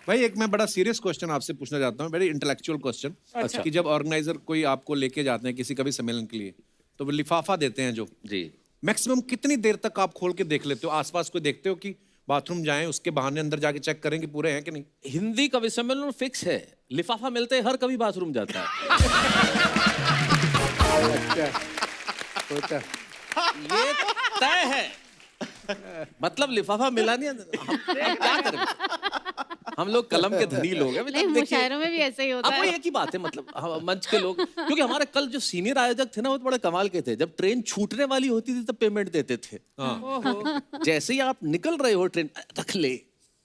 भाई एक मैं बड़ा सीरियस क्वेश्चन आपसे पूछना चाहता हूँ, वेरी इंटेलेक्चुअल क्वेश्चन। अच्छा। कि जब ऑर्गेनाइजर कोई आपको लेके जाते हैं किसी कवि सम्मेलन के लिए, तो वो लिफाफा देते हैं जो, जी, मैक्सिमम कितनी देर तक आप खोल के देख लेते हो? आसपास को देखते हो कि बाथरूम जाएं उसके बहाने अंदर जाके चेक करें कि पूरे हैं कि नहीं? हिंदी कवि सम्मेलन फिक्स है, लिफाफा मिलते ही हर कवि बाथरूम जाता है। होता ये तय है। मतलब लिफाफा मिला नहीं, हम क्या करें? हम लोग कलम के धनी लोग हैं। नहीं, मुशायरों में भी ऐसा ही होता अब है। एक ही बात है, मतलब मंच के लोग, क्योंकि हमारे कल जो सीनियर आयोजक थे ना, वो बड़े कमाल के थे। जब ट्रेन छूटने वाली होती थी तब पेमेंट देते थे। जैसे ही आप निकल रहे हो ट्रेन, रख ले,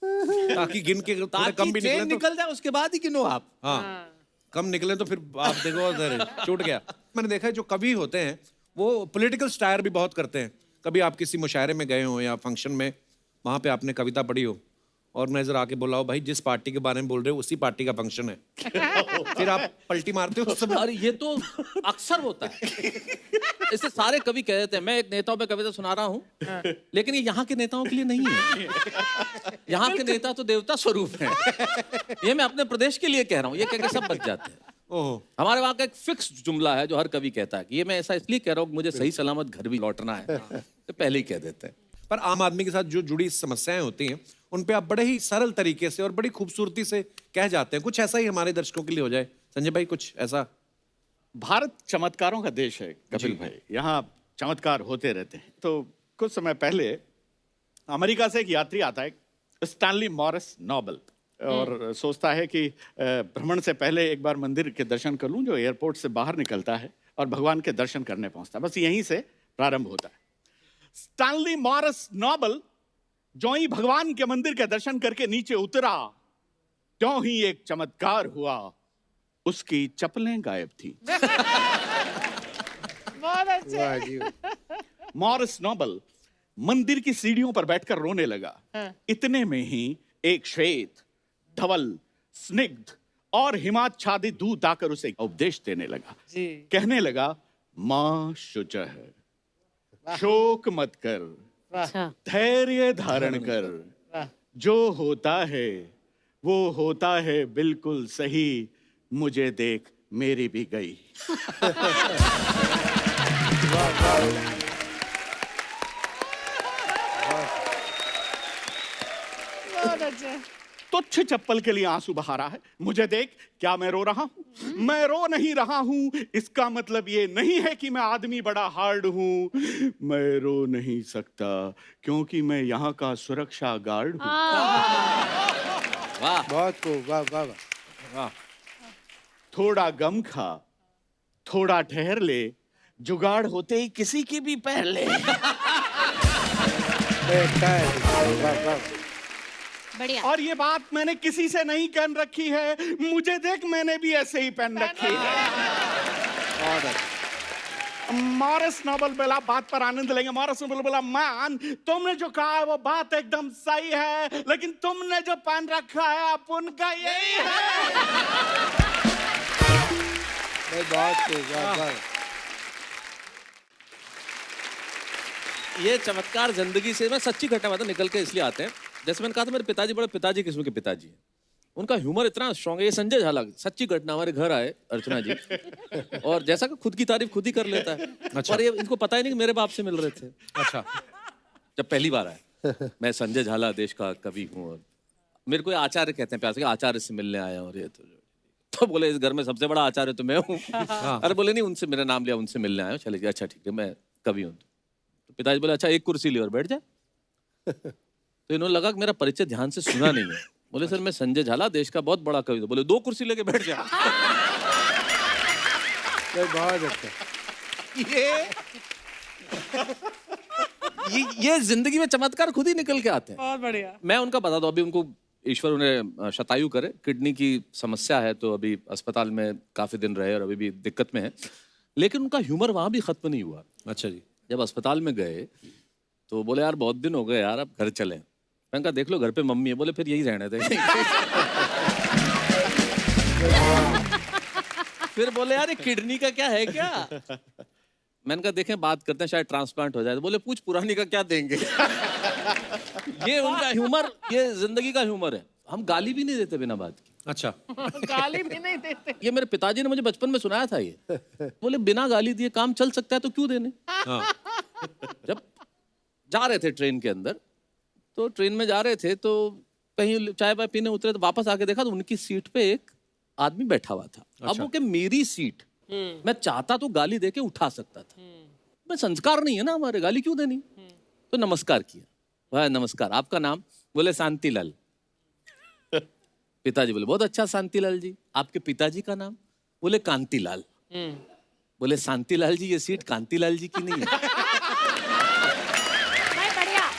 ताकि गिन के थोड़े ताकि कम भी ट्रेन निकले तो। निकल जाए, उसके बाद ही गिनो आप। हाँ, कम निकले तो फिर आप देखो उधर छूट गया। मैंने देखा है जो कवि होते हैं वो पॉलिटिकल स्टायर भी बहुत करते हैं। कभी आप किसी मुशायरे में गए हो या फंक्शन में, वहां पे आपने कविता पढ़ी हो, ऑर्गेनाइजर आके बोला हो भाई जिस पार्टी के बारे में बोल रहे हो उसी पार्टी का फंक्शन है, फिर आप पलटी मारते हो उस समय? अरे ये तो अक्सर होता है। इससे सारे कवि कह देते हैं मैं एक नेताओं पे कविता सुना रहा हूँ, लेकिन ये यहाँ के नेताओं के लिए नहीं है। यहाँ के नेता तो देवता स्वरूप हैं। ये मैं अपने प्रदेश के लिए कह रहा हूँ, ये कह के सब बच जाते हैं। ओहो, हमारे वहाँ का एक फिक्स जुमला है जो हर कवि कहता है कि ये मैं ऐसा इसलिए कह रहा हूँ कि मुझे सही सलामत घर भी लौटना है, तो पहले ही कह देते हैं। पर आम आदमी के साथ जो जुड़ी समस्याएं होती हैं उन पे आप बड़े ही सरल तरीके से और बड़ी खूबसूरती से कह जाते हैं। कुछ ऐसा ही हमारे दर्शकों के लिए हो जाए। संजय भाई कुछ ऐसा? भारत चमत्कारों का देश है कपिल भाई, यहाँ चमत्कार होते रहते हैं। तो कुछ समय पहले अमेरिका से एक यात्री आता है, स्टैनली मॉरिस नोबल, और सोचता है कि भ्रमण से पहले एक बार मंदिर के दर्शन कर लूं, जो एयरपोर्ट से बाहर निकलता है और भगवान के दर्शन करने पहुंचता है। बस यहीं से प्रारंभ होता है। स्टैनली मॉरिस नोबल जो ही भगवान के मंदिर के दर्शन करके नीचे उतरा, त्यों ही एक चमत्कार हुआ, उसकी चप्पलें गायब थी। बहुत अच्छा। मॉरिस नोबल मंदिर की सीढ़ियों पर बैठकर रोने लगा। इतने में ही एक श्वेत, धवल, स्निग्ध और हिमाच्छादित दूत आकर उसे उपदेश देने लगा। कहने लगा, मां शुचः, शोक मत कर, अच्छा। धैर्य धारण कर, जो होता है वो होता है बिल्कुल सही, मुझे देख मेरी भी गई। बहुत अच्छा। तुच्छ चप्पल के लिए आंसू बहा रहा है, मुझे देख क्या मैं रो रहा हूं? मैं रो नहीं रहा हूं, इसका मतलब ये नहीं है कि मैं आदमी बड़ा हार्ड हूं। मैं रो नहीं सकता क्योंकि मैं यहाँ का सुरक्षा गार्ड हूं। वाह, बहुत खूब, वाह वाह वाह। थोड़ा गम खा, थोड़ा ठहर ले, जुगाड़ होते ही किसी की भी पहन ले। वाह वाह। बढ़िया। और ये बात मैंने किसी से नहीं कहन रखी है, मुझे देख मैंने भी ऐसे ही पहन रखी है। मॉरिस नोबल बोला, बात पर आनंद लेंगे। मॉरिस नोबल बोला, मैन तुमने जो कहा है वो बात एकदम सही है, लेकिन तुमने जो पहन रखा है अब उनका यही है। बहुत खूब, वाह वाह। ये चमत्कार जिंदगी से मैं सच्ची घटना मतलब निकल के इसलिए आते हैं। जैसे मैंने कहा था मेरे पिताजी बड़े पिताजी किस्म के पिताजी हैं, उनका ह्यूमर इतना स्ट्रांग है। ये संजय झाला, सच्ची घटना, हमारे घर आए अर्चना जी, और जैसा कि खुद की तारीफ खुद ही कर लेता है। अच्छा। और ये इनको पता ही नहीं कि मेरे बाप से मिल रहे थे। अच्छा, जब पहली बार आए, मैं संजय झाला देश का कवि हूँ, और मेरे को ये आचार्य कहते हैं प्यार से, आचार्य से मिलने आया हूँ। और ये तो बोले इस घर में सबसे बड़ा आचार्य तो मैं हूँ। अरे बोले नहीं, उनसे मेरा नाम लिया, उनसे मिलने आया हूँ। चले, अच्छा ठीक है, मैं कवि हूँ। तो पिताजी बोले अच्छा एक कुर्सी ले और बैठ जाए। तो इन्होंने लगा कि मेरा परिचय ध्यान से सुना नहीं है। बोले सर मैं संजय झाला देश का बहुत बड़ा कवि हूँ। बोले दो कुर्सी लेके बैठ जा। बहुत अच्छा। ये जिंदगी में चमत्कार खुद ही निकल के आते हैं। बहुत बढ़िया। मैं उनका बता दूं, अभी उनको ईश्वर उन्हें शतायु करे, किडनी की समस्या है, तो अभी अस्पताल में काफी दिन रहे और अभी भी दिक्कत में है। लेकिन उनका ह्यूमर वहां भी खत्म नहीं हुआ। अच्छा जी। जब अस्पताल में गए तो बोले यार बहुत दिन हो गए यार, अब घर चलें। मैंने कहा देख लो घर पे मम्मी है। बोले फिर यही रहने दे। फिर बोले यार ये किडनी का क्या है क्या? मैंने कहा देखें बात करते हैं, शायद ट्रांसप्लांट हो जाए। तो बोले पूछ पुरानी का क्या देंगे। ये उनका ह्यूमर, ये जिंदगी का ह्यूमर है। हम गाली भी नहीं देते बिना बात की। अच्छा, गाली भी नहीं देते। ये मेरे पिताजी ने मुझे बचपन में सुनाया था ये। बोले बिना गाली दिए काम चल सकता है तो क्यों देने। हाँ, जब जा रहे थे ट्रेन के अंदर, तो ट्रेन में जा रहे थे तो कहीं चाय वाय पीने उतरे, तो वापस आके देखा तो उनकी सीट पे एक आदमी बैठा हुआ था। अब वो कि मेरी सीट, मैं चाहता तो गाली दे के उठा सकता था, मैं संस्कार नहीं है ना हमारे, गाली क्यों देनी। तो नमस्कार किया, भाई नमस्कार, आपका नाम? बोले शांतिलाल। पिताजी बोले बहुत अच्छा शांतिलाल जी, आपके पिताजी का नाम? बोले कांतिलाल। बोले शांतिलाल जी, ये सीट कांतिलाल जी की नहीं है। भाई बढ़िया,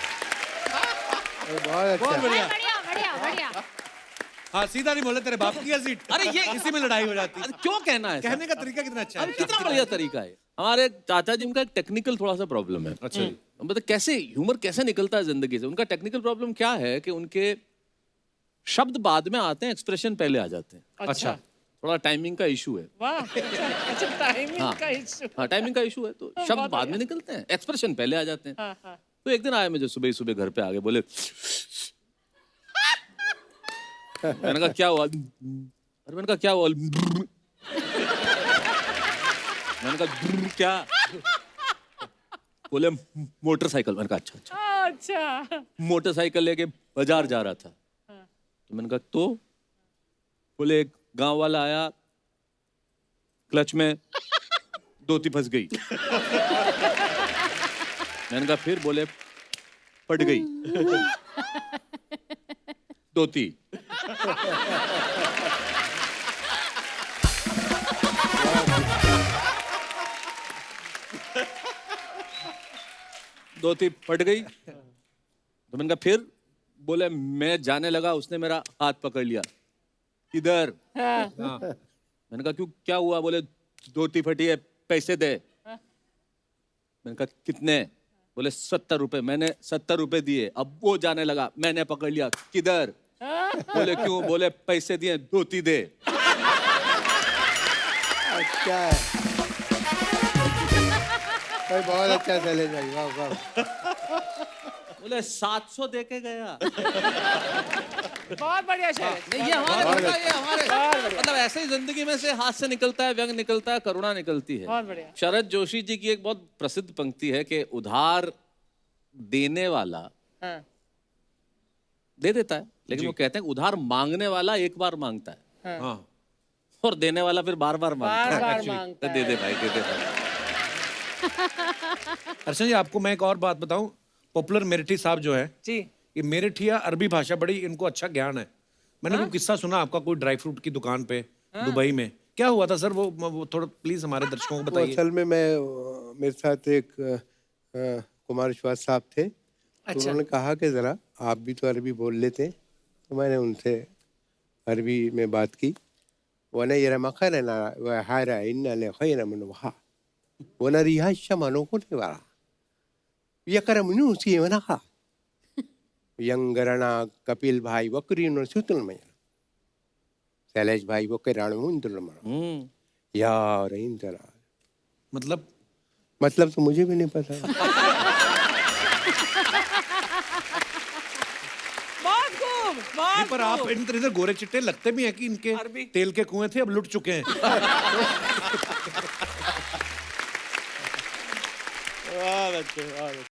बहुत अच्छा। बढ़िया, बढ़िया, बढ़िया। हाँ, सीधा नहीं बोले तेरे बाप की है सीट। अरे ये इसी में लड़ाई हो जाती है। अरे क्यों कहना है ऐसा? कहने का तरीका कितना अच्छा अरे है। कितना बढ़िया तरीका है। हमारे चाचा जी, उनका एक टेक्निकल थोड़ा सा प्रॉब्लम है। अच्छा जी। मतलब कैसे ह्यूमर कैसे निकलता है जिंदगी से। उनका टेक्निकल प्रॉब्लम क्या है कि उनके शब्द बाद में आते हैं, एक्सप्रेशन पहले आ जाते हैं। अच्छा, थोड़ा टाइमिंग का इशू है। वाह, अच्छा टाइमिंग हाँ। का इशू। हाँ, टाइमिंग का इशू है, तो शब्द बाद में निकलते हैं, एक्सप्रेशन पहले आ जाते हैं। हाँ, हाँ। तो एक दिन आए मुझे सुबह ही सुबह घर पे आगे, बोले मैंने कहा क्या हुआ? अरे मैंने कहा क्या हुआ? मैंने कहा क्या? बोले मोटरसाइकिल। मैंने कहा अच्छा अच्छा। अच्छा, मोटरसाइकिल लेके बाजार जा रहा था। तो मैंने कहा तो? बोले एक गांव वाला आया, क्लच में धोती फंस गई। मैंने कहा फिर? बोले फट गई धोती। धोती फट गई। तो मैंने कहा फिर? बोले मैं जाने लगा, उसने मेरा हाथ पकड़ लिया। किधर? मैंने कहा क्यों, क्या हुआ? बोले धोती फटी है, पैसे दे। मैंने कहा कितने? बोले 70 रुपए। मैंने 70 रुपए दिए। अब वो जाने लगा, मैंने पकड़ लिया। किधर? बोले क्यों? बोले पैसे दिए, धोती दे। अच्छा है भाई, बहुत अच्छा चले भाई, वाह वाह। बोले 700 दे के गया। बहुत बढ़िया शेर। नहीं, ये हमारे मतलब ऐसे ही जिंदगी में से हाथ से निकलता है, व्यंग निकलता है, करुणा निकलती है। बहुत बढ़िया। शरद जोशी जी की एक बहुत प्रसिद्ध पंक्ति है कि उधार देने वाला हाँ। दे देता है, लेकिन वो कहते हैं उधार मांगने वाला एक बार मांगता है हाँ, और देने वाला फिर बार बार मांगता है। बार मांगता दे दे भाई, दे दे भाई। अर्चना जी, आपको मैं एक और बात बताऊं। पॉपुलर मेरिठी साहब जो है, जी। ये मेरिठिया अरबी भाषा बड़ी इनको अच्छा ज्ञान है। मैंने कोई किस्सा सुना आपका, कोई ड्राई फ्रूट की दुकान पे दुबई में क्या हुआ था सर? वो थोड़ा प्लीज हमारे दर्शकों को वो बताइए। असल में मेरे साथ एक कुमार विश्वास साहब थे। तो उन्होंने कहा कि ज़रा आप भी तो अरबी बोल लेते हैं। तो मैंने उनसे अरबी में बात की। वना ये मखर ना हारा इन खैर मन वहा वना रिहा शमानो को नहीं वाला ये कर मुनु उसी वना खा यंगरणा कपिल भाई वक्री नो सुतल में शैलेश भाई वो के राणु इंद्र मन यार इंद्र मतलब तो मुझे भी नहीं पता। बहुत खूब, नहीं, बहुत पर आप इधर इधर गोरे चिट्टे लगते भी हैं कि इनके अरबी। तेल के कुएं थे, अब लुट चुके हैं। बहुत अच्छे, बहुत अच्छे।